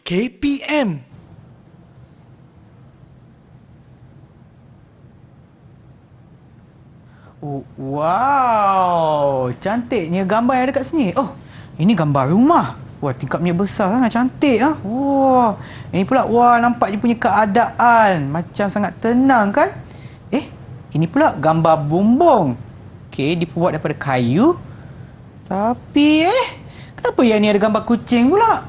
KPM. Wow, cantiknya gambar yang ada kat sini. Oh, ini gambar rumah. Wah, tingkapnya besar sangat, cantik ah. Wah, ini pula nampak dia punya keadaan macam sangat tenang kan? Ini pula gambar bumbung. Okey, dibuat daripada kayu. Tapi kenapa yang ni ada gambar kucing pula?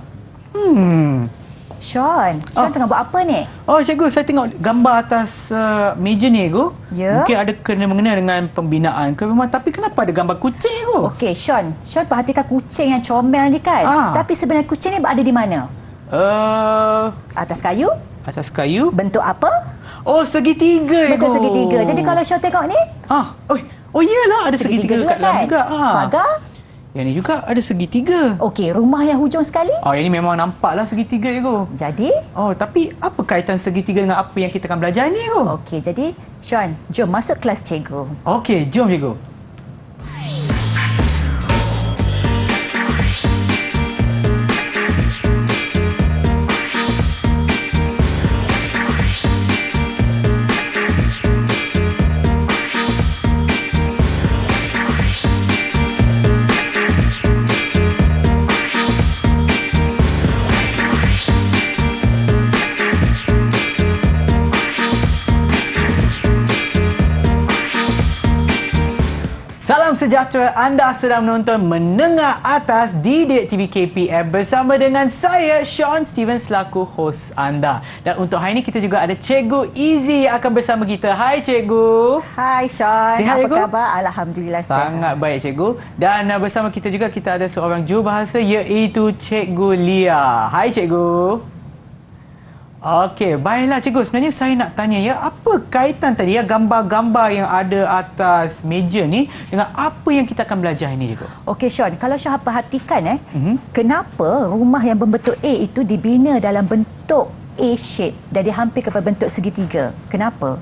Sean tengah buat apa ni? Oh, cikgu, saya tengok gambar atas meja ni, cikgu. Ya. Mungkin ada kena-mengena dengan pembinaan ke rumah. Tapi kenapa ada gambar kucing, cikgu? Okey, Sean perhatikan kucing yang comel ni kan? Tapi sebenarnya kucing ni berada di mana? Atas kayu? Atas kayu. Bentuk apa? Oh, segitiga, cikgu. Bentuk segitiga. Jadi kalau Sean tengok ni? Oh, iyalah, ada segitiga kat dalam juga. Pagar? Yang ni juga ada segitiga. Okey, rumah yang hujung sekali? Yang ni memang nampaklah segitiga, cikgu. Jadi? Tapi apa kaitan segitiga dengan apa yang kita akan belajar ni, cikgu? Okey, jadi Sean, jom masuk kelas cikgu. Okey, jom, cikgu. Salam sejahtera, anda sedang menonton Menengah Atas di Didik TV KPM bersama dengan saya, Sean Steven, selaku hos anda. Dan untuk hari ini kita juga ada Cikgu Izzy yang akan bersama kita. Hai Cikgu. Hai Sean, sihat, apa cikgu? khabar? Alhamdulillah sihat. Sangat baik Cikgu. Dan bersama kita juga kita ada seorang jurubahasa iaitu Cikgu Lia. Hai Cikgu. Okey, baiklah cikgu. Sebenarnya saya nak tanya ya, apa kaitan tadi ya gambar-gambar yang ada atas meja ni dengan apa yang kita akan belajar ini, cikgu? Okey Sean, kalau Sean perhatikan kenapa rumah yang berbentuk A itu dibina dalam bentuk A shape, jadi hampir kepada bentuk segitiga. Kenapa?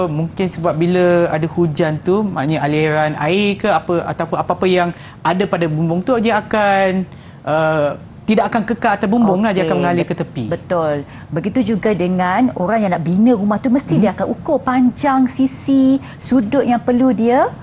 Mungkin sebab bila ada hujan tu, maknanya aliran air ke apa ataupun apa-apa yang ada pada bumbung tu dia akan tidak akan kekal atas bumbung lah, dia akan mengalir ke tepi. Betul. Begitu juga dengan orang yang nak bina rumah tu, mesti dia akan ukur panjang, sisi, sudut yang perlu dia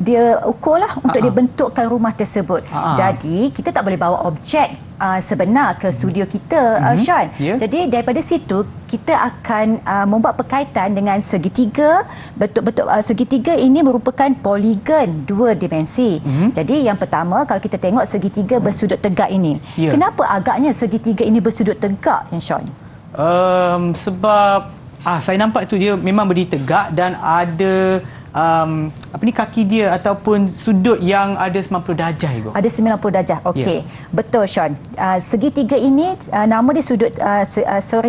dia ukurlah untuk dia bentukkan rumah tersebut. Jadi kita tak boleh bawa objek sebenar ke studio kita, Sean. Jadi daripada situ kita akan membuat berkaitan dengan segitiga. Bentuk-bentuk segitiga ini merupakan poligon dua dimensi. Jadi yang pertama, kalau kita tengok segitiga bersudut tegak ini, kenapa agaknya segitiga ini bersudut tegak, Sean? Sebab saya nampak tu dia memang berdiri tegak dan ada kaki dia ataupun sudut yang ada 90 darjah, Ibu. Ada 90 darjah. Okey. Betul Sean. Segitiga ini nama dia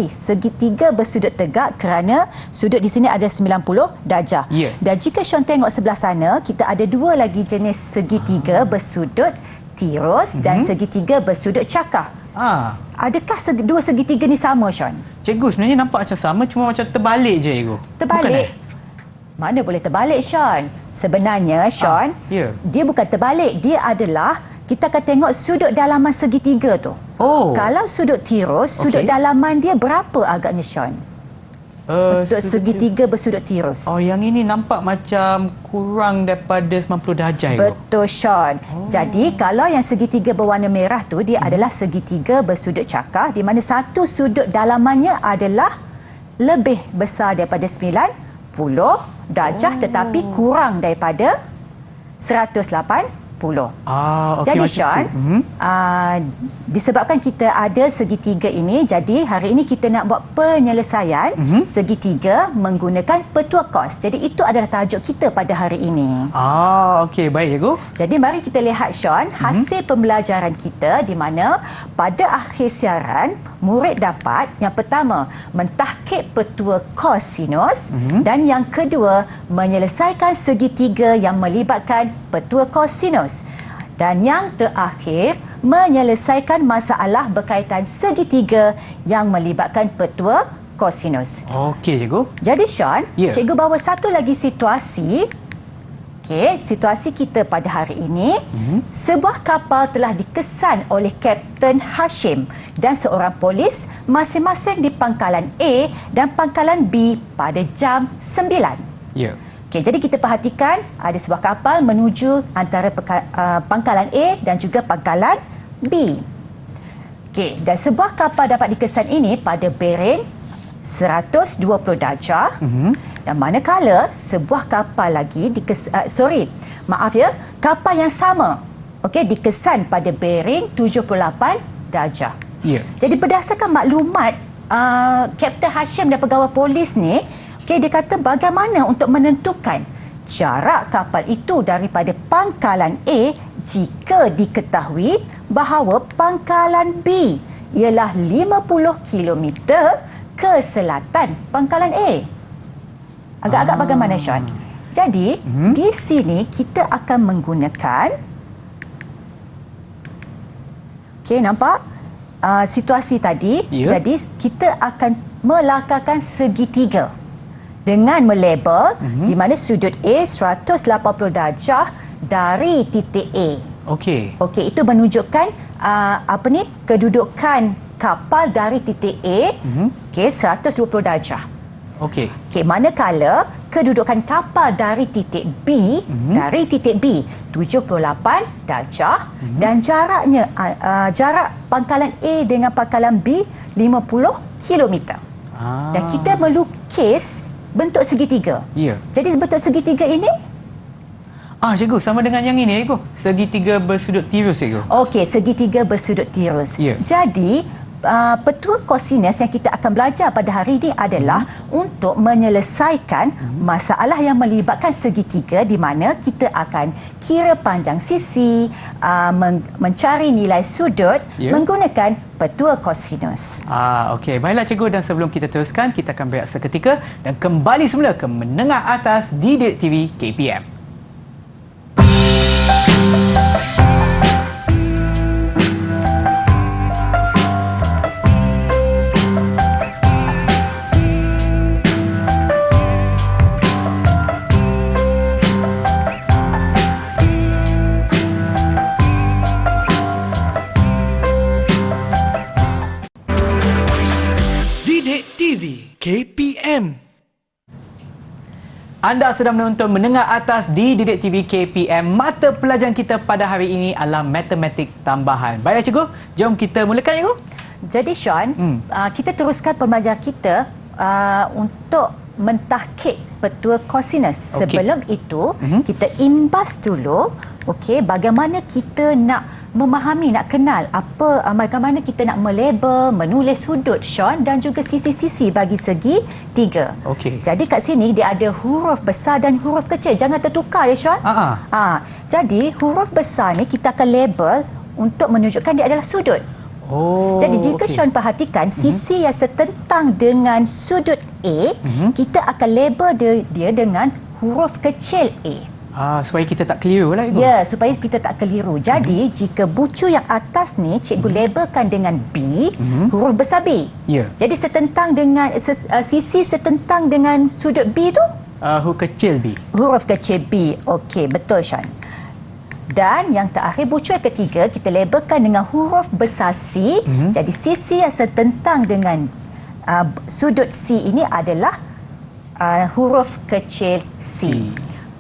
segitiga bersudut tegak kerana sudut di sini ada 90 darjah. Dan jika Sean tengok sebelah sana, kita ada dua lagi jenis segitiga bersudut tirus dan segitiga bersudut cakar. Adakah dua segitiga ni sama, Sean? Cikgu, sebenarnya nampak macam sama, cuma macam terbalik je, Cikgu. Terbalik? Mana boleh terbalik, Sean? Sebenarnya, Sean, dia bukan terbalik. Dia adalah, kita akan tengok sudut dalaman segitiga tu. Kalau sudut tirus, sudut dalaman dia berapa agaknya, Sean? Untuk segitiga bersudut tirus. Yang ini nampak macam kurang daripada 90 darjah, Ibu. Betul, Sean. Jadi, kalau yang segitiga berwarna merah tu, dia adalah segitiga bersudut cakar, di mana satu sudut dalamannya adalah lebih besar daripada 90 darjah tetapi kurang daripada 180. Jadi Sean, disebabkan kita ada segitiga ini, jadi hari ini kita nak buat penyelesaian segitiga menggunakan petua kos. Jadi itu adalah tajuk kita pada hari ini. Okey, baik Cikgu. Jadi mari kita lihat, Sean, hasil pembelajaran kita di mana pada akhir siaran murid dapat yang pertama mentahkik petua kosinus dan yang kedua menyelesaikan segitiga yang melibatkan petua kosinus. Dan yang terakhir, menyelesaikan masalah berkaitan segitiga yang melibatkan petua kosinus. Okey, Cikgu. Jadi, Sean, Cikgu bawa satu lagi situasi Okey, situasi kita pada hari ini, sebuah kapal telah dikesan oleh Kapten Hashim dan seorang polis masing-masing di pangkalan A dan pangkalan B pada jam 9. Ya. Okey, jadi kita perhatikan ada sebuah kapal menuju antara pangkalan A dan juga pangkalan B. Okey, dan sebuah kapal dapat dikesan ini pada bearing 120 darjah. Dan manakala sebuah kapal lagi kapal yang sama dikesan pada bearing 78 darjah. Ya. Jadi berdasarkan maklumat Kapten Hashim dan pegawai polis ni, dia kata bagaimana untuk menentukan jarak kapal itu daripada pangkalan A jika diketahui bahawa pangkalan B ialah 50 km ke selatan pangkalan A. Agak-agak bagaimana, Sean? Jadi, di sini kita akan menggunakan nampak situasi tadi. Ya. Jadi, kita akan melakarkan segitiga dengan melabel di mana sudut A 180 darjah dari titik A. Okey. Okey, itu menunjukkan kedudukan kapal dari titik A 120 darjah. Okey. Okey, manakala kedudukan kapal dari titik B 78 darjah dan jaraknya jarak pangkalan A dengan pangkalan B 50 km. Dan kita melukis bentuk segitiga. Ya. Jadi bentuk segitiga ini Cikgu, sama dengan yang ini, cikgu. Segitiga bersudut tirus, cikgu. okey, segitiga bersudut tirus. Ya. Jadi petua kosinus yang kita akan belajar pada hari ini adalah untuk menyelesaikan masalah yang melibatkan segitiga, di mana kita akan kira panjang sisi, mencari nilai sudut menggunakan petua kosinus. Okey. Baiklah, cikgu, dan sebelum kita teruskan, kita akan berehat seketika dan kembali semula ke Menengah Atas di Didik TV KPM. Didik TV KPM. Anda sedang menonton Menengah Atas di Didik TV KPM. Mata pelajaran kita pada hari ini adalah matematik tambahan. Baiklah, cikgu, jom kita mulakan, cikgu. Jadi, Sean, kita teruskan pembelajaran kita untuk mentahkik petua kosinus. Okey. Sebelum itu, kita imbas dulu bagaimana kita nak memahami, nak kenal bagaimana kita nak melabel, menulis sudut, Sean, dan juga sisi-sisi bagi segi tiga. Okey. Jadi kat sini dia ada huruf besar dan huruf kecil. Jangan tertukar, ya, Sean. Jadi huruf besar ni kita akan label untuk menunjukkan dia adalah sudut. Jadi jika Sean perhatikan sisi yang setentang dengan sudut A, kita akan label dia dengan huruf kecil A. Supaya kita tak keliru lah, cikgu. Ya, supaya kita tak keliru. Jadi, jika bucu yang atas ni cikgu labelkan dengan B, huruf besar B. Ya. Jadi setentang dengan sisi setentang dengan sudut B tu Huruf kecil B. huruf kecil B. Okey, betul, Sean. Dan yang terakhir, bucu yang ketiga kita labelkan dengan huruf besar C. Jadi sisi yang setentang dengan sudut C ini adalah huruf kecil C.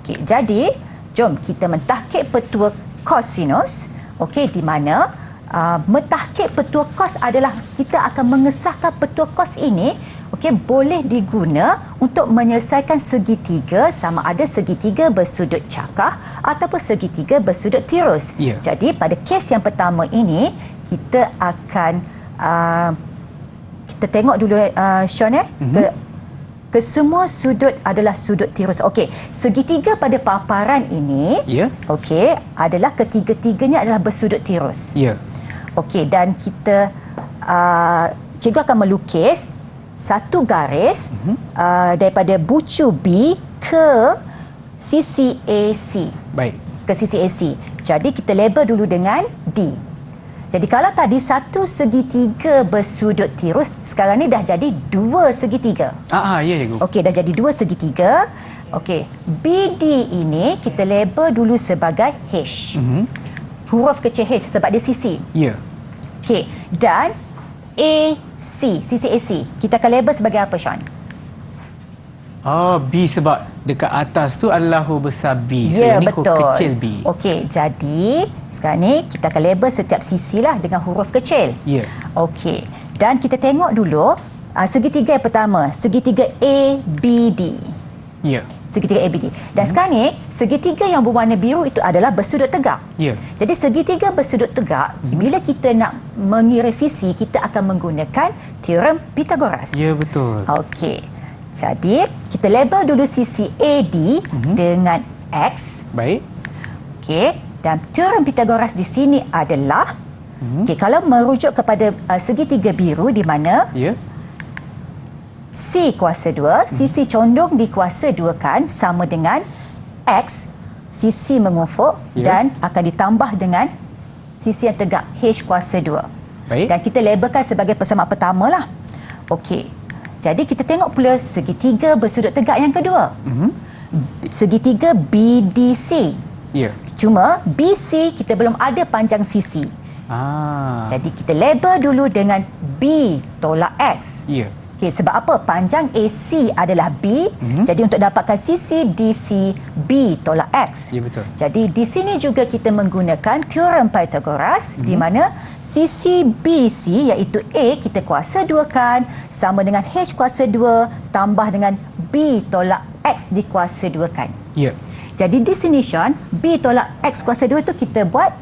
Okey, jadi jom kita mentahkik petua kosinus. Okey, di mana mentahkik petua kos adalah kita akan mengesahkan petua kos ini boleh diguna untuk menyelesaikan segitiga, sama ada segitiga bersudut cakar ataupun segitiga bersudut tirus. Ya. Jadi pada kes yang pertama ini kita akan kita tengok dulu Sean ke semua sudut adalah sudut tirus. Okey, segitiga pada paparan ini adalah ketiga-tiganya adalah bersudut tirus. Ya. Okey, dan kita cikgu akan melukis satu garis daripada bucu B ke sisi AC. Baik. Ke sisi AC. Jadi kita label dulu dengan D. Jadi kalau tadi satu segitiga bersudut tirus, sekarang ni dah jadi dua segitiga. Ya, cikgu. Okey, dah jadi dua segitiga. Okey, BD ini kita label dulu sebagai H. Huruf kecil H sebab dia sisi. Ya. Okey, dan AC, sisi AC. Kita akan label sebagai apa, Sean? Oh, B sebab dekat atas tu adalah huruf besar B. So, Ya, ini betul. huruf kecil B. Okey, jadi sekarang ni kita akan label setiap sisi lah dengan huruf kecil. Ya. Okey, dan kita tengok dulu segitiga yang pertama, segitiga ABD. Ya. Segitiga ABD. Dan sekarang ni, segitiga yang berwarna biru itu adalah bersudut tegak. Ya. Jadi segitiga bersudut tegak, bila kita nak mengira sisi, kita akan menggunakan teorem Pythagoras. Ya, betul. Okey. Jadi, kita label dulu sisi AD dengan X. Baik. Okey. Dan teorem Pythagoras di sini adalah, okey, kalau merujuk kepada segitiga biru di mana Ya. C kuasa 2, sisi condong dikuasa 2 kan sama dengan X, sisi mengufuk, dan akan ditambah dengan sisi yang tegak H kuasa 2. Baik. Dan kita labelkan sebagai persamaan pertama lah. Okey. Jadi kita tengok pula segitiga bersudut tegak yang kedua. Segitiga BDC. Ya. Cuma BC kita belum ada panjang sisi. Jadi kita label dulu dengan B tolak X. Ya. Okey, sebab apa? Panjang AC adalah B. Jadi untuk dapatkan sisi DC, B tolak X. Ya, betul. Jadi di sini juga kita menggunakan teorem Pythagoras di mana sisi BC iaitu A kita kuasa 2kan sama dengan H kuasa 2 tambah dengan B tolak X dikuasa 2kan. Ya. Jadi di sini Sean, B tolak X kuasa 2 tu kita buat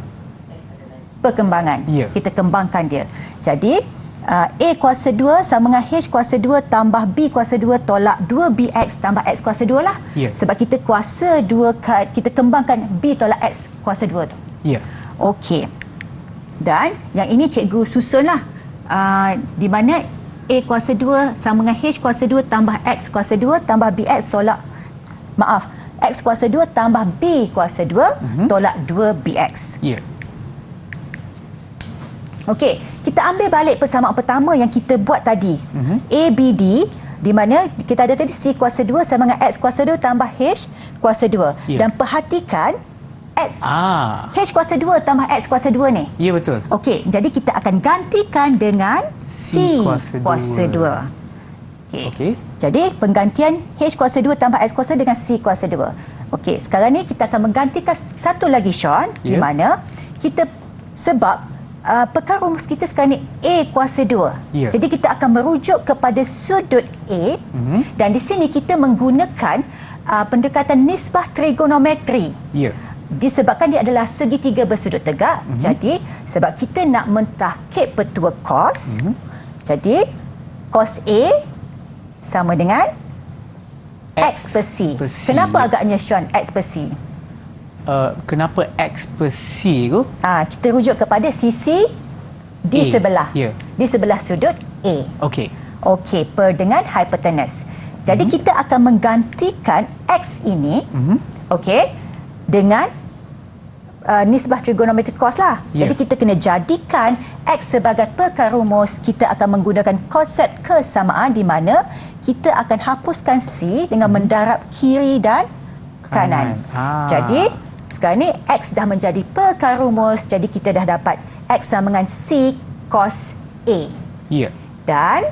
perkembangan. Ya. Kita kembangkan dia. Jadi A kuasa 2 sama dengan H kuasa 2 tambah B kuasa 2 tolak 2BX tambah X kuasa 2 lah. Ya. Sebab kita kuasa 2, kita kembangkan B tolak X kuasa 2 tu. Ya. Okey. Dan yang ini cikgu susun lah. Di mana A kuasa 2 sama dengan H kuasa 2 tambah X kuasa 2 tambah BX tolak, X kuasa 2 tambah B kuasa 2 tolak 2BX. Ya. Okey, kita ambil balik persamaan pertama yang kita buat tadi. ABD, di mana kita ada tadi C kuasa 2 sama dengan X kuasa 2 tambah H kuasa 2. Ya. Dan perhatikan X, H kuasa 2 tambah X kuasa 2 ni. Ya, betul. Okey, jadi kita akan gantikan dengan C kuasa 2. Okey. Jadi penggantian H kuasa 2 tambah X kuasa dengan C kuasa 2. Okey, sekarang ni kita akan menggantikan satu lagi Sean, di mana kita sebab perkara rumus kita sekarang ni A kuasa 2. Ya. Jadi kita akan merujuk kepada sudut A dan di sini kita menggunakan pendekatan nisbah trigonometri. Ya. Disebabkan dia adalah segitiga bersudut tegak. Jadi sebab kita nak mentahkik petua cos. Jadi cos A sama dengan X per C. Kenapa agaknya Sean X per C? Kenapa X per C tu? Kita rujuk kepada sisi di A. sebelah. Ya. Di sebelah sudut A. Okey. Okey, per dengan hypotenuse. Jadi kita akan menggantikan X ini okey dengan nisbah trigonometri cos lah. Ya. Jadi kita kena jadikan X sebagai perkara rumus. Kita akan menggunakan konsep kesamaan di mana kita akan hapuskan C dengan mendarab kiri dan kanan. Jadi sekarang ni X dah menjadi perkara rumus. Jadi kita dah dapat X sama dengan C cos A. Ya. Dan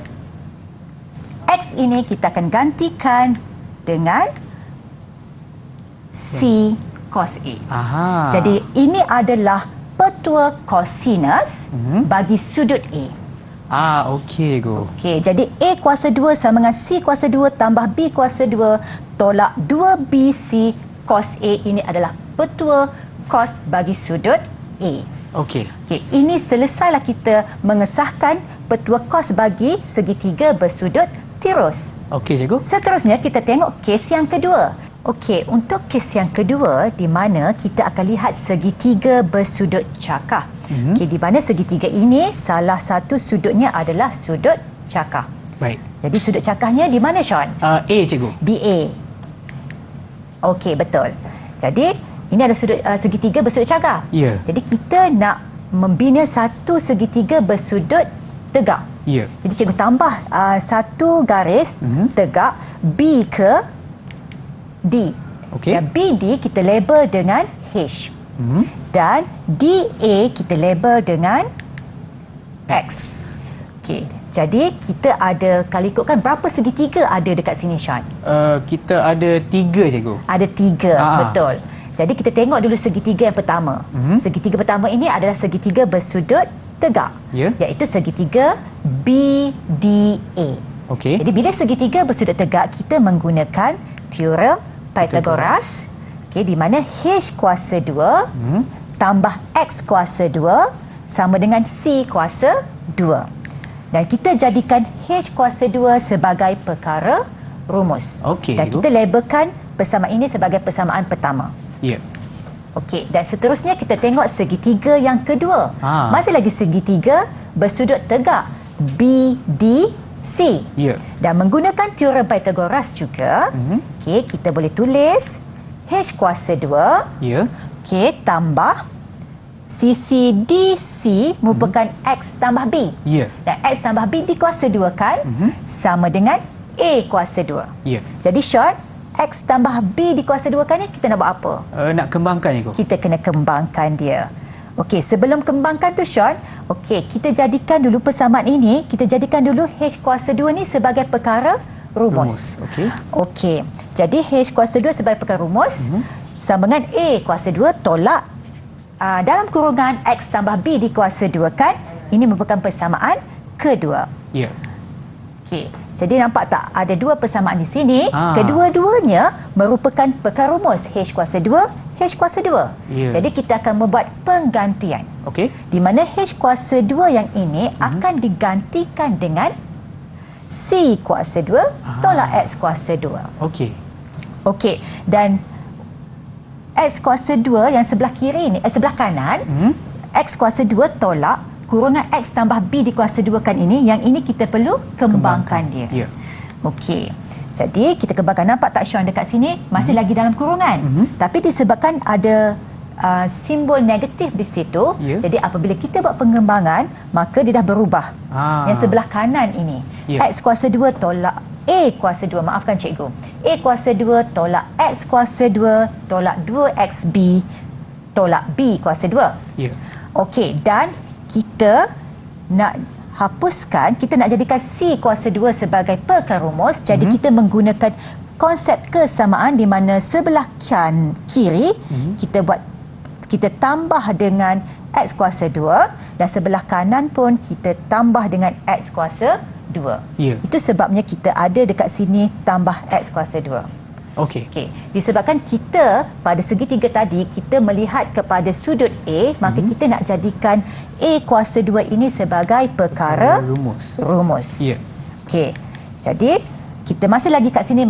X ini kita akan gantikan dengan C cos A. Jadi ini adalah petua cosinus bagi sudut A. Okey go. Okey, jadi A kuasa 2 sama dengan C kuasa 2 tambah B kuasa 2 tolak 2BC cos A. Ini adalah petua cos bagi sudut A. Okey. Okey, ini selesailah kita mengesahkan petua cos bagi segitiga bersudut tirus. Okey, cikgu. Seterusnya kita tengok kes yang kedua. Okey, untuk kes yang kedua di mana kita akan lihat segitiga bersudut cakar. Okey, di mana segitiga ini salah satu sudutnya adalah sudut cakar. Baik. Jadi sudut cakarnya di mana Sean? A, cikgu. Di A. Okey, betul. Jadi ini adalah sudut segitiga bersudut cakar. Ya. Jadi kita nak membina satu segitiga bersudut tegak. Ya. Jadi cikgu tambah satu garis tegak B ke D. Okey. Dan BD kita label dengan H. Dan DA kita label dengan X. Okey. Jadi kita ada, kalau ikutkan berapa segitiga ada dekat sini, Sean? Kita ada 3, cikgu. Ada 3, betul. Jadi kita tengok dulu segitiga yang pertama. Segitiga pertama ini adalah segitiga bersudut tegak. Iaitu segitiga BDA. Okey. Jadi bila segitiga bersudut tegak, kita menggunakan teorem Pythagoras. Okey, di mana H kuasa 2 tambah X kuasa 2 sama dengan C kuasa 2. Dan kita jadikan H kuasa 2 sebagai perkara rumus. Okey. Dan kita labelkan persamaan ini sebagai persamaan pertama. Ya. Okey, dan seterusnya kita tengok segitiga yang kedua. Masih lagi segitiga bersudut tegak BDC. Ya. Dan menggunakan teorem Pythagoras juga, okey, kita boleh tulis H kuasa 2, Ya. okey, tambah sisi DC merupakan X tambah B. Ya. Dan X tambah B di kuasa 2 kan sama dengan A kuasa 2. Ya. Jadi Sean, X tambah B di kuasa 2 kan ni kita nak buat apa? Nak kembangkan, cikgu. Kita kena kembangkan dia. Okey, sebelum kembangkan tu Sean, okey, kita jadikan dulu persamaan ini, kita jadikan dulu H kuasa 2 ni sebagai perkara rumus. Okey. Okey. Jadi H kuasa 2 sebagai perkara rumus sama dengan A kuasa 2 tolak dalam kurungan X tambah B di kuasa 2 kan? Ini merupakan persamaan kedua. Ya. Okey. Jadi nampak tak? Ada dua persamaan di sini. Kedua-duanya merupakan perkara rumus. H kuasa 2, H kuasa 2. Ya. Jadi kita akan membuat penggantian. Okey. Di mana H kuasa 2 yang ini akan digantikan dengan C kuasa 2 tolak X kuasa 2. Okey. Okey. Dan X kuasa 2 yang sebelah kiri ni, sebelah kanan, X kuasa 2 tolak kurungan X tambah B di kuasa 2 kan ini, yang ini kita perlu kembangkan dia. Ya. Okey. Jadi kita kembangkan, nampak tak Sean dekat sini masih lagi dalam kurungan. Tapi disebabkan ada simbol negatif di situ, jadi apabila kita buat pengembangan, maka dia dah berubah. Yang sebelah kanan ini, X kuasa 2 tolak A kuasa 2, maafkan cikgu. A kuasa 2 tolak X kuasa 2 tolak 2XB tolak B kuasa 2. Ya. Okey, dan kita nak hapuskan, kita nak jadikan C kuasa 2 sebagai perkara rumus. Jadi kita menggunakan konsep kesamaan di mana sebelah kiri kita tambah dengan X kuasa 2 dan sebelah kanan pun kita tambah dengan X kuasa 2. Ya. Itu sebabnya kita ada dekat sini tambah X kuasa 2. Okey. Okey, disebabkan kita pada segitiga tadi kita melihat kepada sudut A, maka kita nak jadikan A kuasa 2 ini sebagai perkara rumus. Ya. Okey. Jadi kita masih lagi kat sini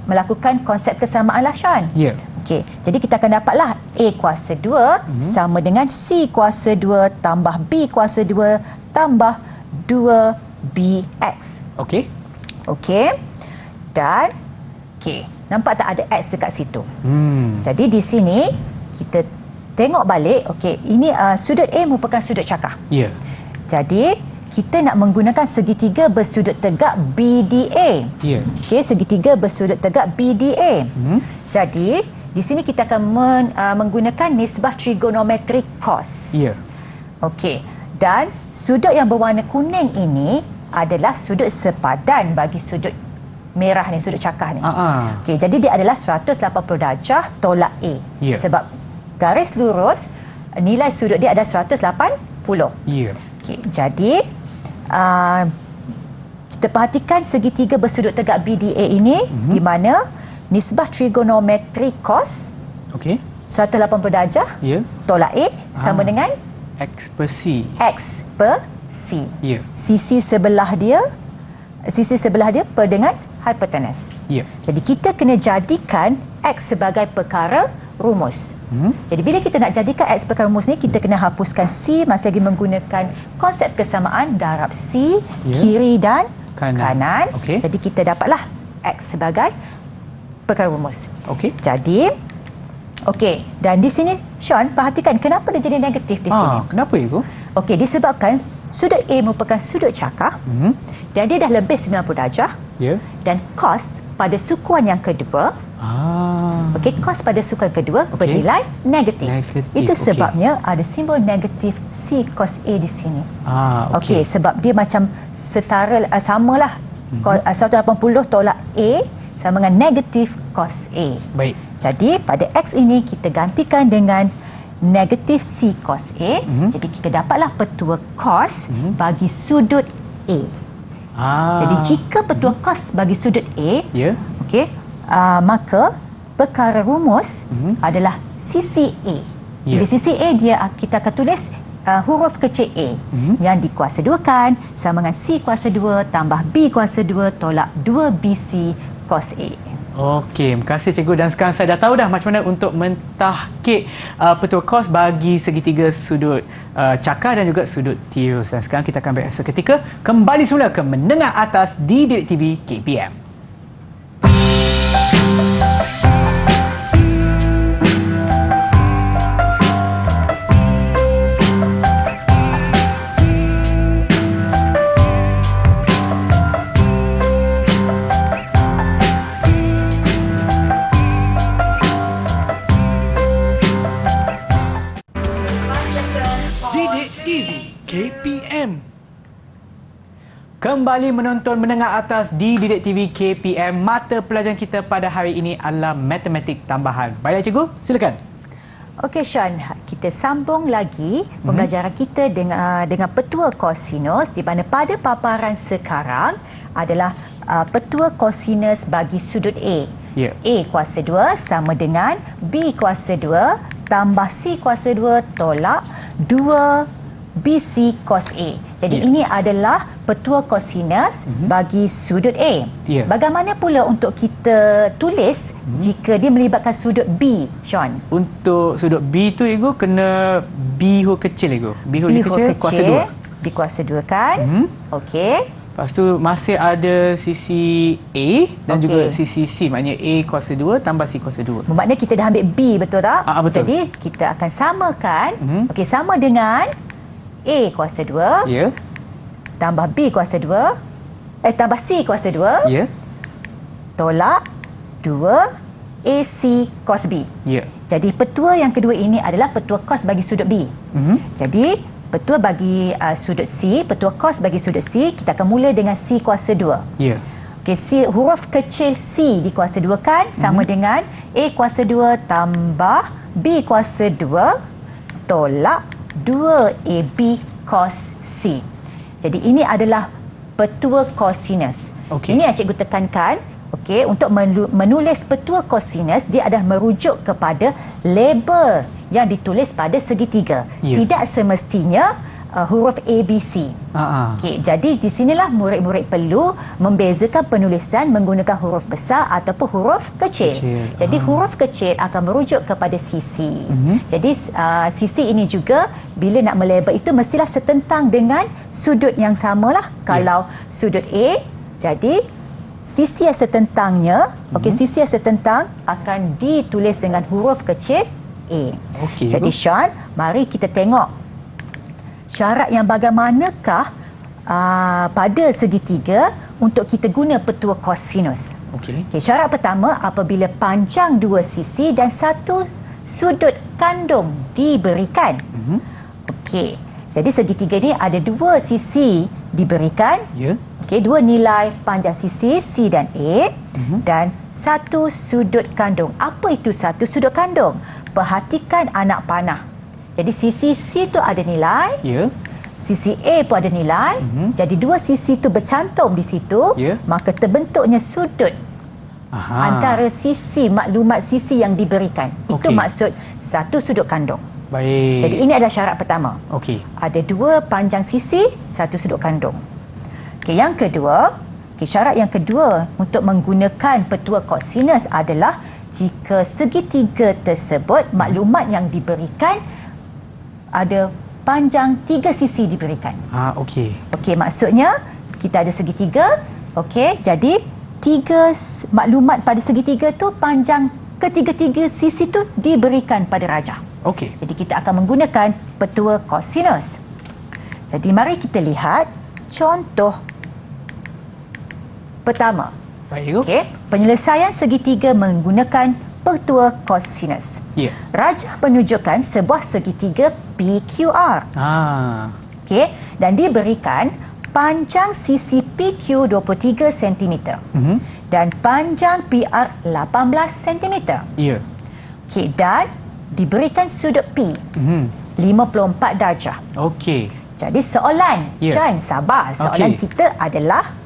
melakukan konsep kesamaan lah Sean. Ya. Okey. Jadi kita akan dapatlah A kuasa 2 sama dengan C kuasa 2 tambah B kuasa 2 tambah 2BX. Okey. Okey. Dan okey, nampak tak ada X dekat situ? Jadi di sini kita tengok balik, okey, ini sudut A merupakan sudut cakar. Ya. Jadi kita nak menggunakan segitiga bersudut tegak BDA. Ya. Okey, segitiga bersudut tegak BDA. Jadi di sini kita akan menggunakan nisbah trigonometri cos. Ya. Okey. Dan sudut yang berwarna kuning ini adalah sudut sepadan bagi sudut merah ni, sudut cakar ni. Okey, jadi dia adalah 180 darjah tolak A. Ya. Sebab garis lurus nilai sudut dia ada 180. Ya. Okey, jadi kita perhatikan segitiga bersudut tegak BDA ini di mana nisbah trigonometri cos Okey. 180 darjah Ya. tolak A sama dengan X per C. X per C. Ya. Sisi sebelah dia per dengan hipotenus. Ya. Jadi kita kena jadikan X sebagai perkara rumus. Jadi bila kita nak jadikan X perkara rumus ni, kita kena hapuskan C, masih lagi menggunakan konsep kesamaan darab C, kiri dan kanan. Okey. Jadi kita dapatlah X sebagai perkara rumus. Okey. Jadi okey, dan di sini Sean, perhatikan kenapa dia jadi negatif di sini. Kenapa itu? Okey, disebabkan sudut A merupakan sudut cakar dan dia dah lebih 90 darjah. Ya. Dan cos pada sukuan yang kedua, okey, cos pada sukuan kedua bernilai negatif. Itu sebabnya ada simbol negatif C cos A di sini. Okey, sebab dia macam setara, samalah. 180 tolak A sama dengan negatif cos A. Baik. Jadi pada X ini kita gantikan dengan negatif C cos A. Jadi kita dapatlah petua cos bagi sudut A. Jadi jika petua cos bagi sudut A, okey, maka perkara rumus adalah sisi A. Jadi sisi A kita akan tulis huruf kecil A yang dikuasa 2 kan sama dengan C kuasa 2 tambah B kuasa 2 tolak 2BC cos A. Okey, terima kasih cikgu, dan sekarang saya dah tahu dah macam mana untuk mentahkik petua kos bagi segitiga sudut cakar dan juga sudut tirus. Dan sekarang kita akan berehat seketika, kembali semula ke Menengah Atas di Didik TV KPM. Didik TV KPM. Kembali menonton Menengah Atas di Didik TV KPM. Mata pelajaran kita pada hari ini adalah matematik tambahan. Baiklah cikgu, silakan. Okey Sean, kita sambung lagi pembelajaran kita dengan petua kosinus, di mana pada paparan sekarang adalah petua kosinus bagi sudut A. A kuasa 2 sama dengan B kuasa 2 tambah C kuasa 2 tolak 2BC cos A. Jadi ini adalah petua kosinus bagi sudut A. Bagaimana pula untuk kita tulis jika dia melibatkan sudut B, Sean? Untuk sudut B tu cikgu kena B huruf kecil cikgu. B huruf kecil kuasa 2. Dikuasa 2 kan? Okey. Lepas tu masih ada sisi A dan juga sisi C. Maknanya A kuasa 2 tambah C kuasa 2. Bermakna kita dah ambil B, betul tak? Betul. Jadi kita akan samakan. Okey, sama dengan A kuasa 2 tambah B kuasa 2 tambah C kuasa 2 tolak 2 AC cos B. Jadi petua yang kedua ini adalah petua cos bagi sudut B. Jadi petua bagi sudut C, petua cos bagi sudut C, kita akan mula dengan C kuasa 2. Okey, C, huruf kecil C dikuasa 2 kan sama dengan A kuasa 2 tambah B kuasa 2 tolak 2AB cos C. Jadi ini adalah petua kosinus. Ini yang cikgu tekankan. Okey, untuk menulis petua kosinus, dia adalah merujuk kepada label yang ditulis pada segitiga. Tidak semestinya huruf ABC. Okey, jadi di sinilah murid-murid perlu membezakan penulisan menggunakan huruf besar ataupun huruf kecil. Jadi huruf kecil akan merujuk kepada sisi. Jadi sisi ini juga bila nak melabel itu mestilah setentang dengan sudut yang samalah. Kalau sudut A, jadi sisi yang setentangnya, sisi yang setentang akan ditulis dengan huruf kecil A. Jadi Sean, mari kita tengok syarat yang bagaimanakah pada segitiga untuk kita guna petua kosinus. Syarat pertama, apabila panjang dua sisi dan satu sudut kandung diberikan. Jadi segitiga ni ada dua sisi diberikan. Dua nilai panjang sisi C dan A dan satu sudut kandung. Apa itu satu sudut kandung? Perhatikan anak panah. Jadi sisi C tu ada nilai, sisi A pun ada nilai. Jadi dua sisi tu bercantum di situ, maka terbentuknya sudut antara sisi maklumat sisi yang diberikan. Itu maksud satu sudut kandung. Jadi ini adalah syarat pertama. Ada dua panjang sisi, satu sudut kandung. Yang kedua, syarat yang kedua untuk menggunakan petua kosinus adalah jika segitiga tersebut maklumat yang diberikan ada panjang tiga sisi diberikan. Maksudnya kita ada segitiga. Jadi tiga maklumat pada segitiga tu panjang ketiga-tiga sisi tu diberikan pada rajah. Jadi kita akan menggunakan petua kosinus. Jadi mari kita lihat contoh Baik, pertama. cikgu. Okey, penyelesaian segitiga menggunakan pertua kosinus. Ya. Rajah menunjukkan sebuah segitiga PQR. Okey, dan diberikan panjang sisi PQ 23 cm dan panjang PR 18 cm. Ya. Okey, dan diberikan sudut P 54 darjah. Okey. Jadi soalan, Ya. Shan, sabar. Soalan Okey. kita adalah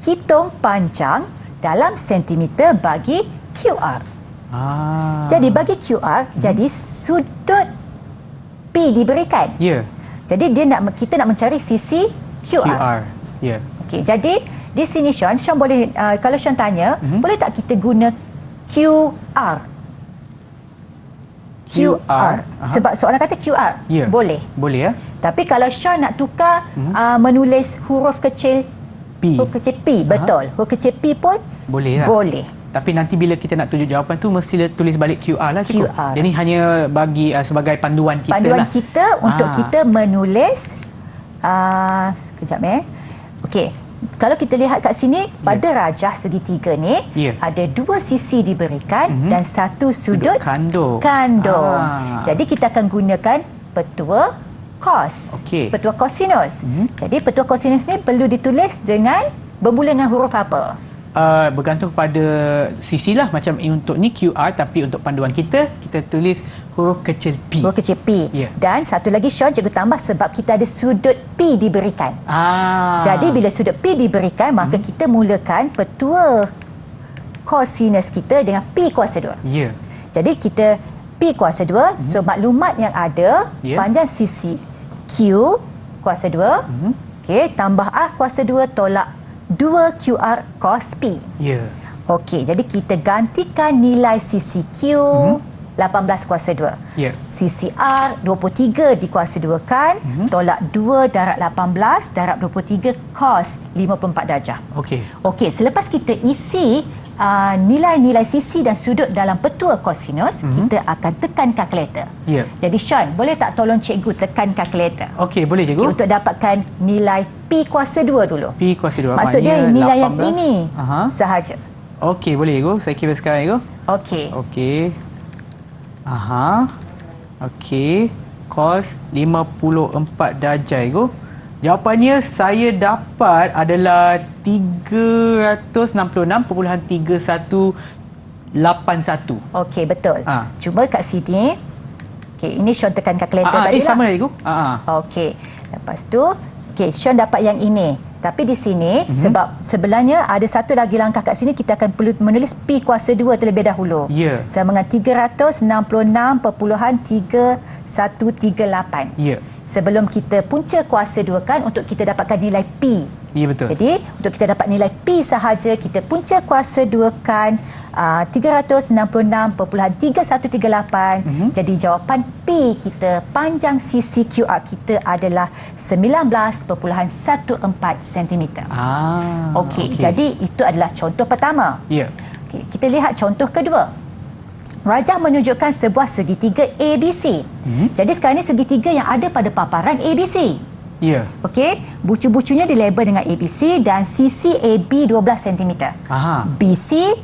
hitung panjang dalam sentimeter bagi QR. Jadi bagi QR, jadi sudut P diberikan. Ya. Jadi kita nak mencari sisi QR. QR. Ya. Okey, jadi di sini Sean boleh kalau Sean tanya, boleh tak kita guna QR? QR. Sebab soalan kata QR. Ya. Boleh. Boleh ya. Tapi kalau Sean nak tukar menulis huruf kecil P. huruf kecil P, betul. Huruf kecil P pun Boleh lah. boleh. Tapi nanti bila kita nak tunjuk jawapan tu mesti tulis balik QR lah, cikgu. QR. Jadi hanya bagi sebagai panduan kita Panduan lah. kita untuk kita menulis sekejap Okey. Kalau kita lihat kat sini pada rajah segitiga ni ada dua sisi diberikan dan satu sudut kandung. Jadi kita akan gunakan petua cos. Okey. Petua kosinus. Jadi petua kosinus ni perlu ditulis dengan bermula dengan huruf apa? Bergantung pada sisi lah. Macam untuk ni QR, tapi untuk panduan kita tulis huruf kecil P. Huruf kecil P. Ya. Dan satu lagi Sean cikgu tambah sebab kita ada sudut P diberikan. Jadi bila sudut P diberikan, maka kita mulakan petua kosinus kita dengan P kuasa 2. Ya. Jadi kita P kuasa 2, so maklumat yang ada panjang sisi Q kuasa 2, okey, tambah R kuasa 2 tolak 2 QR cos P. Ya. Okey, jadi kita gantikan nilai sisi Q 18 kuasa 2. Ya. Sisi R 23 dikuasa 2 kan, tolak 2 darab 18 darab 23 cos 54 darjah. Okey. Okey, selepas kita isi nilai-nilai sisi dan sudut dalam petua kosinus, kita akan tekan kalkulator. Ya. Jadi Sean, boleh tak tolong cikgu tekan kalkulator? Okey, boleh cikgu. Untuk dapatkan nilai P kuasa 2 dulu. P kuasa 2. Maksudnya nilai yang 18. ini sahaja. Okey, boleh cikgu. Saya kira sekarang cikgu. Okey. Okey. Okey. Cos 54 darjah cikgu. Jawapannya saya dapat adalah 366.3181. Okey, betul. Cuma kat sini, okey, ini Sean tekan kalkulator tadi lah. Sama cikgu. Okey. Lepas tu, okey, Sean dapat yang ini. Tapi di sini, sebab sebelahnya ada satu lagi langkah kat sini, kita akan perlu menulis P kuasa 2 terlebih dahulu. Ya. Sama dengan 366.3138. Ya. Sebelum kita punca kuasa 2 kan, untuk kita dapatkan nilai P. Ya, betul. Jadi, untuk kita dapat nilai P sahaja, kita punca kuasa 2 kan 366.3138. Jadi, jawapan P kita, panjang sisi QR kita adalah 19.14 cm. Okey, jadi itu adalah contoh pertama. Ya. Okey, kita lihat contoh kedua. Rajah menunjukkan sebuah segitiga ABC. Jadi sekarang ni segitiga yang ada pada paparan ABC. Ya. Okey, bucu-bucunya dilabel dengan ABC dan sisi AB 12 cm. BC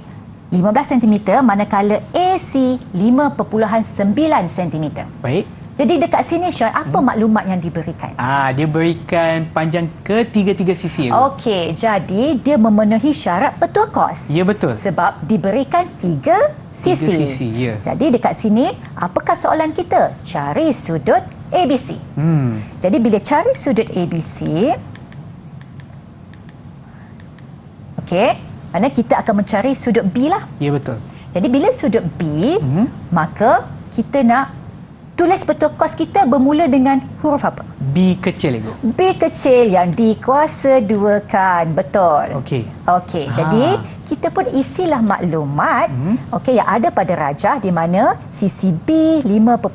15 cm manakala AC 5.9 cm. Baik. Jadi dekat sini Syah, apa maklumat yang diberikan? Dia berikan panjang ketiga-tiga sisi. Okey, jadi dia memenuhi syarat petua kos. Ya, betul. Sebab diberikan tiga sisi. Ya. Jadi dekat sini, apakah soalan kita? Cari sudut ABC. Jadi bila cari sudut ABC, okey, mana kita akan mencari sudut B lah. Ya, betul. Jadi bila sudut B, maka kita nak tulis petua kos kita bermula dengan huruf apa? B kecil, Ibu. B kecil yang dikuasa 2 kan. Betul. Okey. Okey, jadi kita pun isilah maklumat okey yang ada pada rajah di mana sisi B 5.9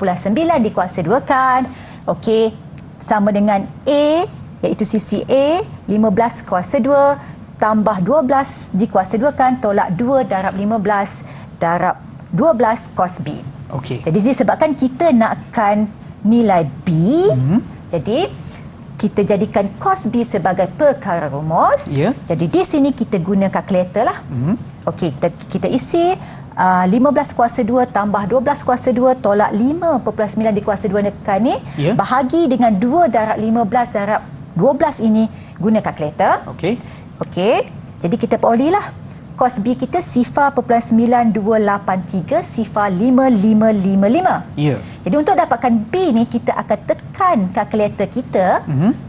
dikuasa 2 kan. Okey, sama dengan A iaitu sisi A 15 kuasa 2 tambah 12 dikuasa 2 kan, tolak 2 darab 15 darab 12 cos B. Okey. Jadi disebabkan kita nakkan nilai B, jadi kita jadikan cos B sebagai perkara rumus. Ya. Jadi di sini kita guna kalkulator lah. Okey, kita isi 15 kuasa 2 tambah 12 kuasa 2 tolak 5.9 di kuasa 2 dekat ni. Ya. Bahagi dengan 2 darab 15 darab 12 ini guna kalkulator. Okey. Okey, jadi kita perolehlah. Cos B kita sifar 9283 sifar 5555. Ya. Jadi untuk dapatkan B ni kita akan tekan kalkulator kita.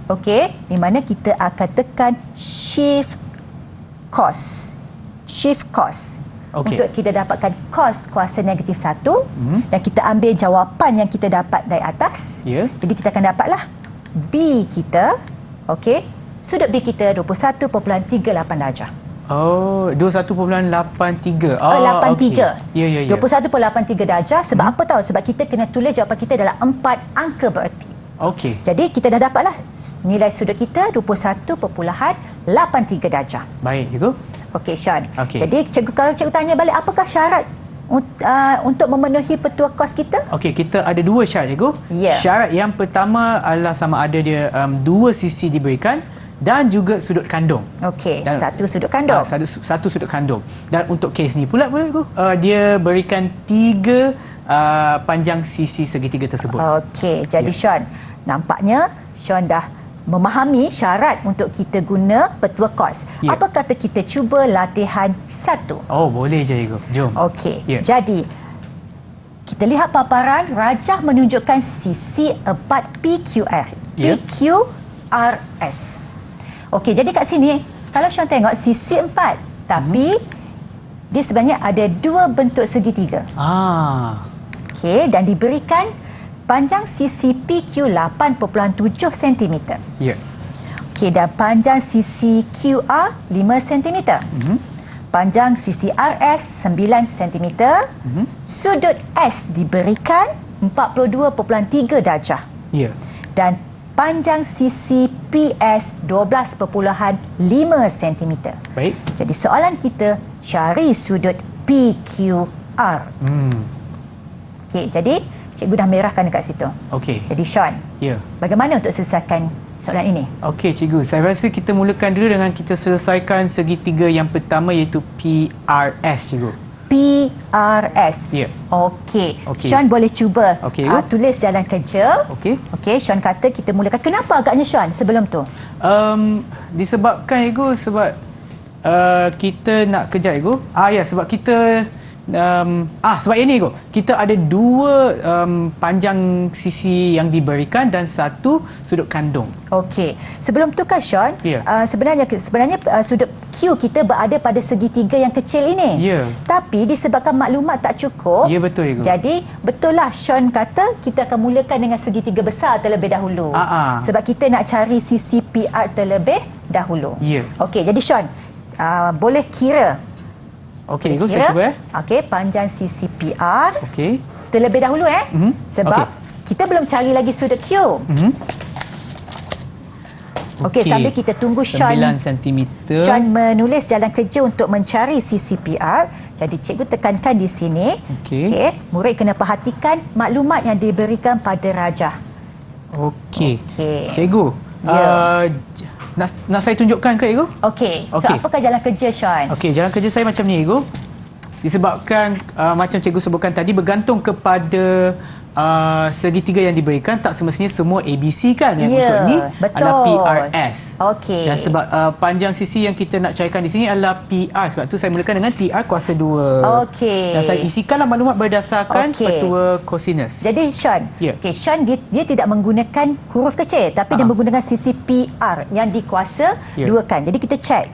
Okey, di mana kita akan tekan shift cos. Shift cos. Okey. Untuk kita dapatkan cos kuasa negatif 1 dan kita ambil jawapan yang kita dapat dari atas. Ya. Jadi kita akan dapatlah B kita. Okey, sudut B kita 21.38 darjah. Oh, 21.83. 83. Okey. Ya, ya, ya. 21.83 darjah. Sebab apa tahu? Sebab kita kena tulis jawapan kita dalam 4 angka bererti. Okey. Jadi kita dah dapatlah nilai sudut kita 21.83 darjah. Baik, cikgu. Okey, Sean. Okey. Jadi kalau cikgu tanya balik, apakah syarat untuk memenuhi petua kos kita? Okey, kita ada dua syarat, cikgu. Ya. Syarat yang pertama adalah sama ada dia dua sisi diberikan dan juga sudut kandung. Okey, Dan- satu sudut kandung. Satu sudut kandung. Dan untuk kes ni pula boleh, dia berikan 3 panjang sisi segitiga tersebut. Okey, jadi Ya. Sean, nampaknya Sean dah memahami syarat untuk kita guna petua kos. Ya. Apa kata kita cuba latihan 1? Oh, boleh je, cikgu. Jom. Okey, Ya. jadi kita lihat paparan rajah menunjukkan sisi 4 PQR. Ya. PQRS. Okey, jadi kat sini kalau Sean tengok sisi 4, tapi dia sebenarnya ada 2 bentuk segitiga. Okey, dan diberikan panjang sisi PQ 8.7 cm. Ya. Okey, dan panjang sisi QR 5 cm. Panjang sisi RS 9 cm. Sudut S diberikan 42.3 darjah. Ya. Dan panjang sisi PS 12.5 cm. Baik. Jadi soalan kita, cari sudut PQR. Okey, jadi cikgu dah merahkan dekat situ. Okey. Jadi Sean, Ya. bagaimana untuk selesaikan soalan ini? Okey, cikgu. Saya rasa kita mulakan dulu dengan kita selesaikan segitiga yang pertama iaitu PRS, cikgu. PRS. Ya. Okey. Okey. Sean boleh cuba Okey. tulis jalan kerja. Okey. Okey, Sean kata kita mulakan. Kenapa agaknya Sean sebelum tu? Disebabkan, cikgu, sebab kita nak kejap, cikgu. Ya, sebab kita sebab ini, cikgu. Kita ada 2 panjang sisi yang diberikan dan 1 sudut kandung. Okey. Sebelum tu kan Sean, Ya. sebenarnya sudut Q kita berada pada segitiga yang kecil ini. Ya. Tapi disebabkan maklumat tak cukup. Ya, betul, cikgu. Jadi betul lah Sean kata kita akan mulakan dengan segitiga besar terlebih dahulu. Sebab kita nak cari sisi PR terlebih dahulu. Ya. Okey, jadi Sean boleh kira. Okey, cikgu, saya cuba. Okey, panjang sisi PR Okey. terlebih dahulu sebab Okey. kita belum cari lagi sudut Q. Okey, sambil kita tunggu Sean 9 cm. Sean menulis jalan kerja untuk mencari sisi PR. Jadi cikgu tekankan di sini. Okey. Murid kena perhatikan maklumat yang diberikan pada rajah. Okey. Okey. Cikgu, Ya. nak saya tunjukkan ke, cikgu? Okey. So Okey. apakah jalan kerja Sean? Okey, jalan kerja saya macam ni, cikgu. Disebabkan macam cikgu sebutkan tadi, bergantung kepada segitiga yang diberikan, tak semestinya semua ABC kan. Yang Ya, untuk ni betul. adalah PRS. Okey. Dan sebab panjang sisi yang kita nak carikan di sini adalah PR. Sebab tu saya mulakan dengan PR kuasa 2. Okey. Dan saya isikanlah maklumat berdasarkan Okey. petua kosinus. Jadi Sean, Ya. okey, Sean dia tidak menggunakan huruf kecil tapi dia menggunakan sisi PR yang dikuasa Ya. 2 kan. Jadi kita cek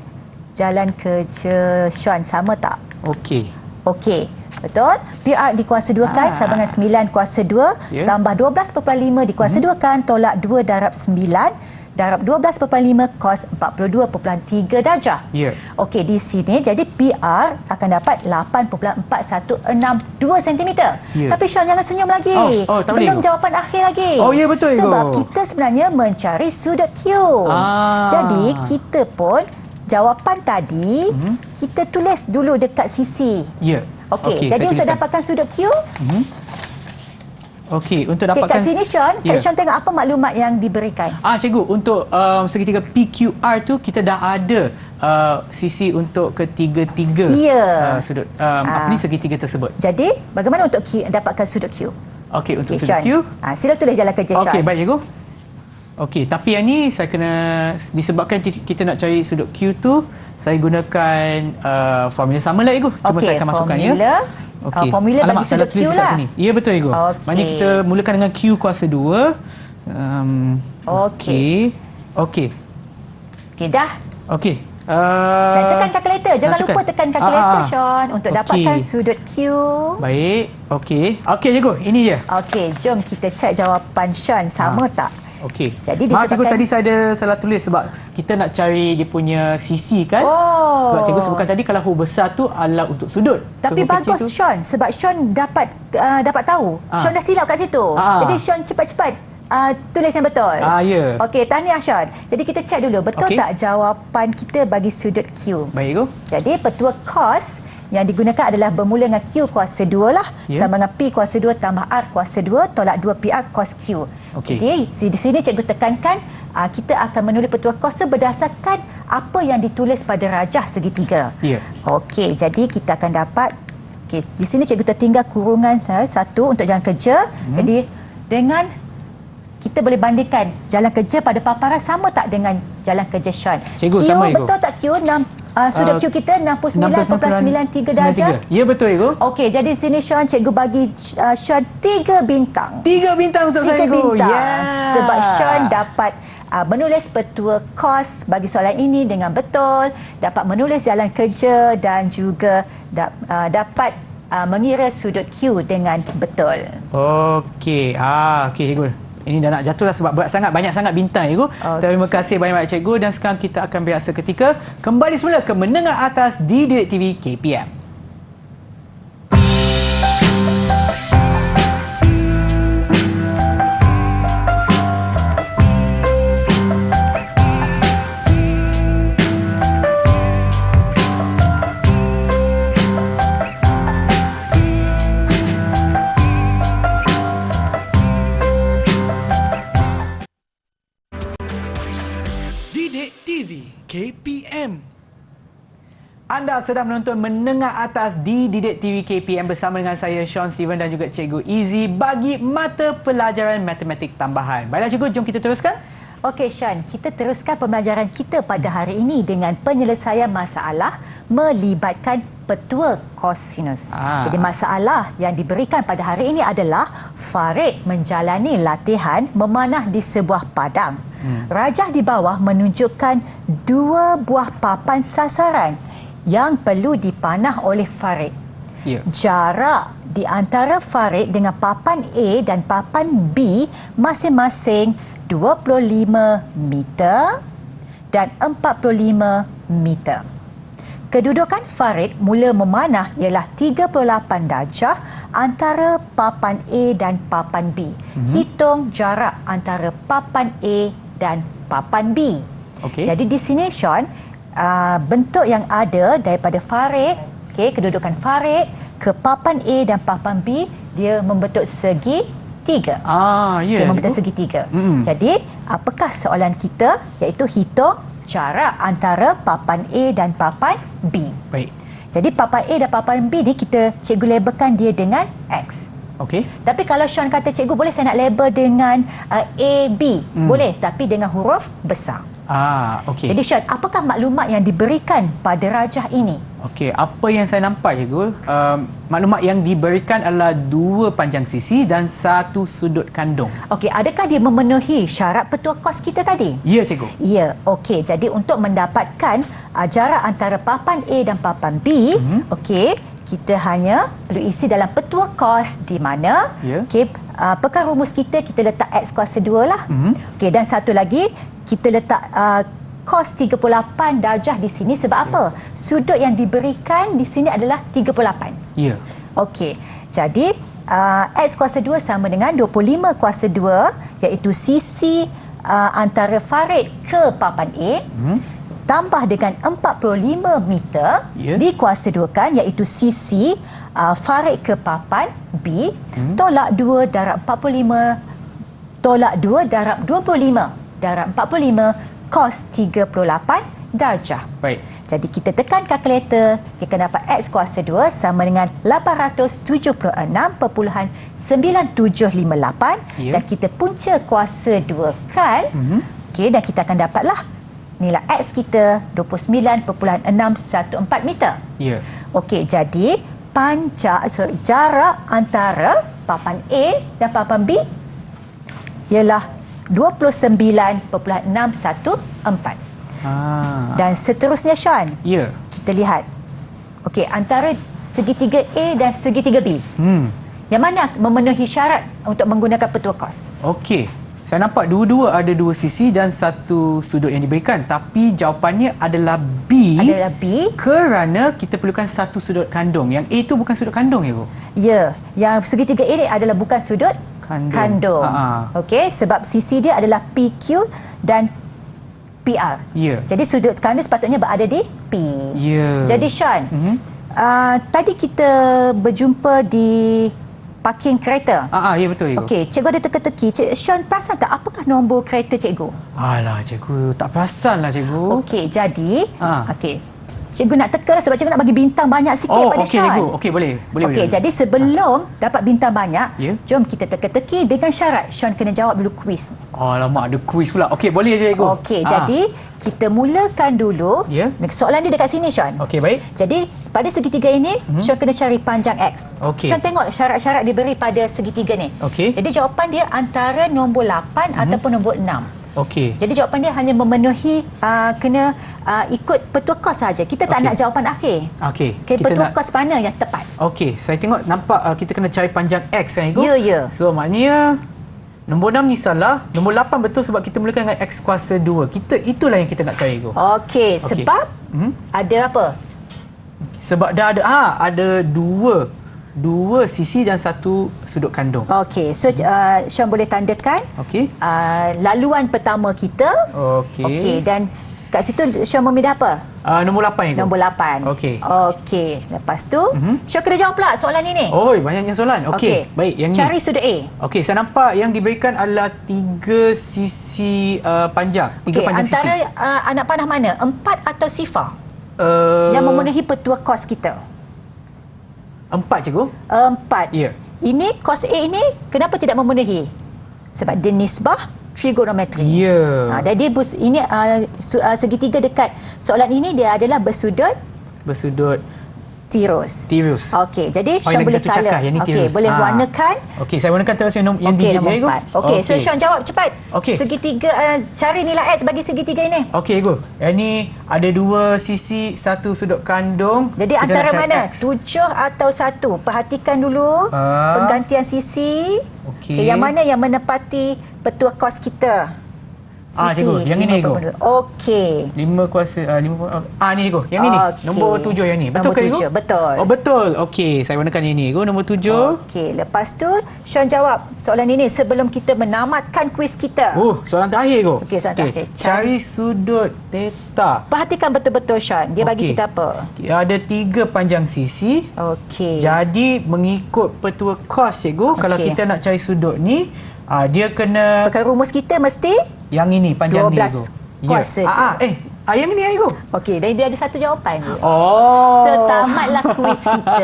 jalan kerja Sean sama tak? Okey. Okey. Betul? PR dikuasa 2 kan sama dengan 9 kuasa 2 Ya. tambah 12.5 dikuasa 2 kan tolak 2 darab 9 darab 12.5 cos 42.3 darjah. Ya. Okey, di sini jadi PR akan dapat 8.4162 cm. Ya. Tapi Sean jangan senyum lagi. Tak boleh, Belum Ibu. jawapan akhir lagi. Oh, ya, betul, Ibu. Sebab kita sebenarnya mencari sudut Q. Jadi kita pun jawapan tadi kita tulis dulu dekat sisi. Ya. Okey, Okey, jadi saya untuk tuliskan. dapatkan sudut Q, Okey, untuk Okey, dapatkan... kat sini Sean, Sean tengok apa maklumat yang diberikan. Cikgu, untuk segitiga PQR tu kita dah ada sisi untuk ketiga-tiga sudut segitiga tersebut. Jadi, bagaimana untuk dapatkan sudut Q? Okey, untuk sudut Sean. Q. Sila tulis jalan kerja Sean. Okey, baik cikgu. Okey, tapi yang ni saya kena, disebabkan kita nak cari sudut Q tu, saya gunakan formula sama lah cikgu. Cuma saya akan masukkan ya. Okey. Formula Alamak, bagi salah sudut tulis Q kat lah. sini. Ya, betul cikgu. Maknanya kita mulakan dengan Q kuasa 2. Okey. Okey, dah. Okey. Dan tekan kalkulator. Jangan lupa tekan kalkulator, Sean, untuk dapatkan sudut Q. Baik. Okey. Okey, cikgu. Ini je. Okey, jom kita cek jawapan Sean. Sama tak? Okey. Jadi Maaf cikgu, disebabkan... tadi saya ada salah tulis sebab kita nak cari dia punya sisi kan. Sebab cikgu sebutkan tadi kalau huruf besar tu adalah untuk sudut. Tapi bagus Sean, sebab Sean dapat tahu. Sean dah silap kat situ. Jadi Sean cepat-cepat tulis yang betul. Ya. Okey, tahniah Sean. Jadi kita cek dulu, betul tak jawapan kita bagi sudut Q? Baik cikgu. Jadi petua cos yang digunakan adalah bermula dengan Q kuasa 2 lah. Sama dengan P kuasa 2 tambah R kuasa 2 tolak 2 PR cos Q. Jadi di sini cikgu tekankan kita akan menulis petua cos tu berdasarkan apa yang ditulis pada rajah segitiga. Okey, jadi kita akan dapat di sini cikgu tertinggal kurungan satu untuk jalan kerja. Jadi dengan kita boleh bandingkan jalan kerja pada paparan sama tak dengan jalan kerja Sean? Cikgu, Q sama betul tak Q? Sudut Q kita 69.93 darjah. Ya, betul cikgu. Okey, jadi sini Sean, cikgu bagi Sean 3 bintang. 3 bintang untuk saya, cikgu. Sebab Sean dapat menulis petua kos bagi soalan ini dengan betul, dapat menulis jalan kerja dan juga dapat mengira sudut Q dengan betul. Okey. Okey cikgu. Ini dah nak jatuh dah sebab banyak sangat bintang cikgu. Terima kasih banyak-banyak cikgu, dan sekarang kita akan berehat seketika kembali semula ke Menengah Atas di Didik TV KPM. Didik TV KPM. Anda sedang menonton Menengah Atas di Didik TV KPM bersama dengan saya Sean Steven dan juga Cikgu Easy bagi mata pelajaran matematik tambahan. Baiklah cikgu, jom kita teruskan. Okey Sean, kita teruskan pembelajaran kita pada hari ini dengan penyelesaian masalah melibatkan petua kosinus. Jadi masalah yang diberikan pada hari ini adalah Farid menjalani latihan memanah di sebuah padang. Rajah di bawah menunjukkan 2 buah papan sasaran yang perlu dipanah oleh Farid. Jarak di antara Farid dengan papan A dan papan B masing-masing 25 meter dan 45 meter. Kedudukan Farid mula memanah ialah 38 darjah antara papan A dan papan B. Hitung jarak antara papan A dan papan B. Jadi di sini Sean, bentuk yang ada daripada Farid, kedudukan Farid ke papan A dan papan B, dia membentuk segi tiga. Membentuk segi tiga. Jadi apakah soalan kita, iaitu hitung jarak antara papan A dan papan B. Baik. Jadi papan A dan papan B ni cikgu labelkan dia dengan X. Tapi kalau Sean kata cikgu, boleh saya nak label dengan A, B. Boleh, tapi dengan huruf besar. Jadi Sean, apakah maklumat yang diberikan pada rajah ini? Apa yang saya nampak cikgu, maklumat yang diberikan adalah 2 panjang sisi dan 1 sudut kandung. Adakah dia memenuhi syarat petua kos kita tadi? Ya cikgu. Ya, jadi untuk mendapatkan jarak antara papan A dan papan B, kita hanya perlu isi dalam petua kos di mana pekan rumus kita letak X kuasa 2 lah. Dan satu lagi kita letak cos 38 darjah di sini. Sebab apa? Sudut yang diberikan di sini adalah 38. Jadi X kuasa 2 sama dengan 25 kuasa 2, iaitu sisi antara Farid ke papan A tambah dengan 45 meter dikuasa-duakan, iaitu sisi farik ke papan B, tolak 2 darab 45, tolak 2 darab 25 darab 45 cos 38 darjah. Baik. Jadi kita tekan kalkulator, kita dapat X kuasa 2 sama dengan 876.9758 dan kita punca kuasa 2 kan. Okey, dan kita akan dapatlah nilai X kita 29.614 meter. Ya. Okey, jadi jarak antara papan A dan papan B ialah 29.614. Dan seterusnya, Sean. Ya. Kita lihat. Okey, antara segitiga A dan segitiga B. Yang mana memenuhi syarat untuk menggunakan petua kos? Okey. Saya nampak dua-dua ada dua sisi dan satu sudut yang diberikan. Tapi jawapannya adalah B. Adalah B. Kerana kita perlukan satu sudut kandung. Yang A itu bukan sudut kandung, ya, Bu? Ya. Yang segitiga A ni adalah bukan sudut kandung. Okey, sebab sisi dia adalah PQ dan PR. Ya. Jadi sudut kandung sepatutnya berada di P. Ya. Jadi, Sean, tadi kita berjumpa di parking kereta. Ya, betul, Cikgu. Okey, cikgu ada teka-teki. Sean perasan tak apakah nombor kereta cikgu? Alah, Cikgu. Tak perasan lah, Cikgu. Okey, jadi okey. Cikgu nak teka lah sebab cikgu nak bagi bintang banyak sikit pada okey, Sean. Cikgu. Okey, boleh. Okey, jadi sebelum dapat bintang banyak, Ya. jom kita teka-teki dengan syarat Sean kena jawab dulu kuis. Alamak, ada kuis pula. Okey, boleh je, Cikgu. Okey, jadi kita mulakan dulu. Ya. Soalan dia dekat sini, Sean. Okey, baik. Jadi, pada segitiga ini, Sean kena cari panjang X. Okey. Sean tengok syarat-syarat diberi pada segitiga ni. Okey. Jadi, jawapan dia antara nombor 8 ataupun nombor 6. Okey. Jadi, jawapan dia hanya memenuhi kena ikut petua kos saja. Kita tak nak jawapan akhir. Okey. Petua kos mana yang tepat? Okey, saya tengok nampak kita kena cari panjang X, kan, Cikgu? Ya, ya. So, maknanya nombor 6 ni salah, nombor 8 betul sebab kita mulakan dengan X kuasa 2. Itulah yang kita nak cari, Cikgu. Okey, sebab ada apa? Sebab dah ada dua sisi dan satu sudut kandung. Okey, so Sean boleh tandakan Okey. laluan pertama kita. Okey. Okey, dan kat situ Sean memilih apa? Nombor 8, Cikgu. Nombor 8. Okey. Okey, lepas tu Sean kena jawab pula soalan ini. Oh, banyaknya soalan. Okey. Baik, yang cari ni. sudut A. Okey, saya nampak yang diberikan adalah 3 sisi panjang. 3 panjang sisi. Antara anak panah mana? 4 atau sifar? Yang memenuhi petua kos kita. 4, Cikgu. 4. Ya. Ini kos A ini kenapa tidak memenuhi? Sebab dia nisbah trigonometri. Ya. Dan dia ini segitiga dekat soalan ini dia adalah bersudut tirus. Okey, jadi Sean boleh colour. Okey, boleh warnakan. Okey, saya warnakan terus yang digit nombor 4. Okey, so Sean jawab cepat. Okey. Segitiga cari nilai X bagi segitiga ini. Okey, Cikgu. Yang ni ada 2 sisi, satu sudut kandung. Jadi kita antara nak cari mana? X. 7 atau 1? Perhatikan dulu penggantian sisi. Okey. Yang mana yang menepati petua kos kita? Cikgu, yang ini, Cikgu. Okey. 5 kuasa ni, Cikgu. Yang ini. Nombor 7 yang ni. Betul ke, Cikgu? Betul. Oh, betul. Okey, saya warnakan yang ni, Cikgu. Nombor 7. Okey, lepas tu Sean jawab soalan ini sebelum kita menamatkan kuis kita. Soalan terakhir, Cikgu. Okey, soalan terakhir. Cari sudut theta. Perhatikan betul-betul, Sean. Dia bagi kita apa? Ada 3 panjang sisi. Okey. Jadi mengikut petua kos, Cikgu, kalau kita nak cari sudut ni, dia kena pakai rumus kita mesti yang ini panjang 12 ni, Cikgu. kuasa. Yang ni, Cikgu. Okey, dan dia ada satu jawapan je. Oh. So tamatlah kuis kita.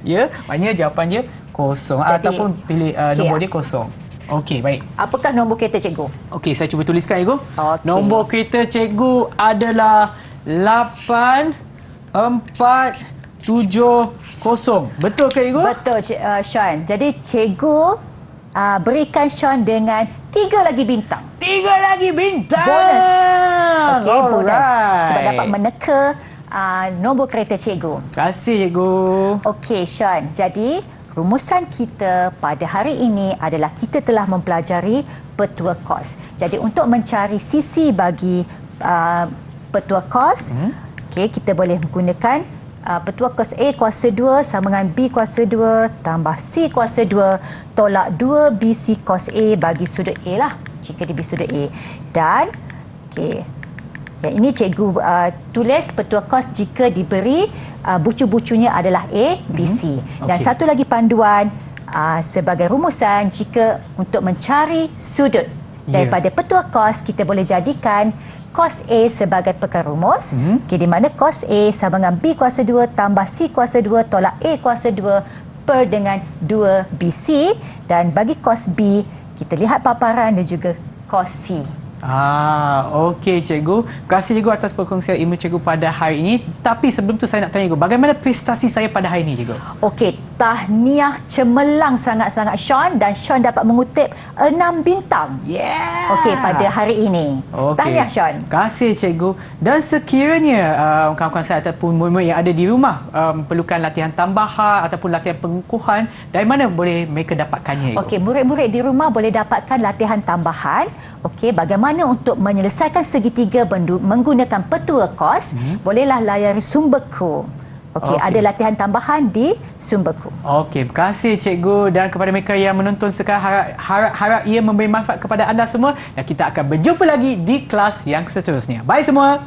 Ya, maknanya jawapannya kosong. Jadi, ataupun pilih nombor dia kosong. Okey, baik. Apakah nombor kereta cikgu? Okey, saya cuba tuliskan, Cikgu. Okey. Nombor kereta cikgu adalah 8470. Betul ke, Cikgu? Betul, Sean. Jadi cikgu berikan Sean dengan 3 lagi bintang. 3 lagi bintang. Bonus. Okey, bonus. Sebab Alright. dapat meneka nombor kereta cikgu. Terima kasih, Cikgu. Okey, Sean. Jadi, rumusan kita pada hari ini adalah kita telah mempelajari petua kos. Jadi, untuk mencari sisi bagi petua kos, kita boleh menggunakan petua kos A kuasa 2 sama dengan B kuasa 2 tambah C kuasa 2 tolak 2 BC cos A bagi sudut A lah. Jika dia sudut A. Dan, Yang ini cikgu tulis petua kos jika diberi bucu-bucunya adalah A, B, C. Dan satu lagi panduan sebagai rumusan jika untuk mencari sudut daripada petua kos, kita boleh jadikan kos A sebagai perkara rumus. Di mana kos A sama dengan B kuasa 2 tambah C kuasa 2 tolak A kuasa 2 per dengan 2BC. Dan bagi kos B, kita lihat paparan dan juga kos C. Okey cikgu. Terima kasih cikgu atas perkongsian ilmu cikgu pada hari ini. Tapi sebelum tu saya nak tanya cikgu, bagaimana prestasi saya pada hari ini cikgu? Okey, tahniah cemerlang sangat-sangat Sean, dan Sean dapat mengutip 6 bintang. Okey, pada hari ini. Tahniah Sean. Terima kasih cikgu. Dan sekiranya kawan-kawan saya ataupun murid-murid yang ada di rumah perlukan latihan tambahan ataupun latihan pengukuhan, dari mana boleh mereka dapatkannya cikgu? Okey, murid-murid di rumah boleh dapatkan latihan tambahan. Okey, bagaimana untuk menyelesaikan segitiga menggunakan petua kos? Bolehlah layari sumberku. Okey, ada latihan tambahan di sumberku. Okey, terima kasih cikgu, dan kepada mereka yang menonton sekarang, harap ia memberi manfaat kepada anda semua, dan kita akan berjumpa lagi di kelas yang seterusnya. Bye semua.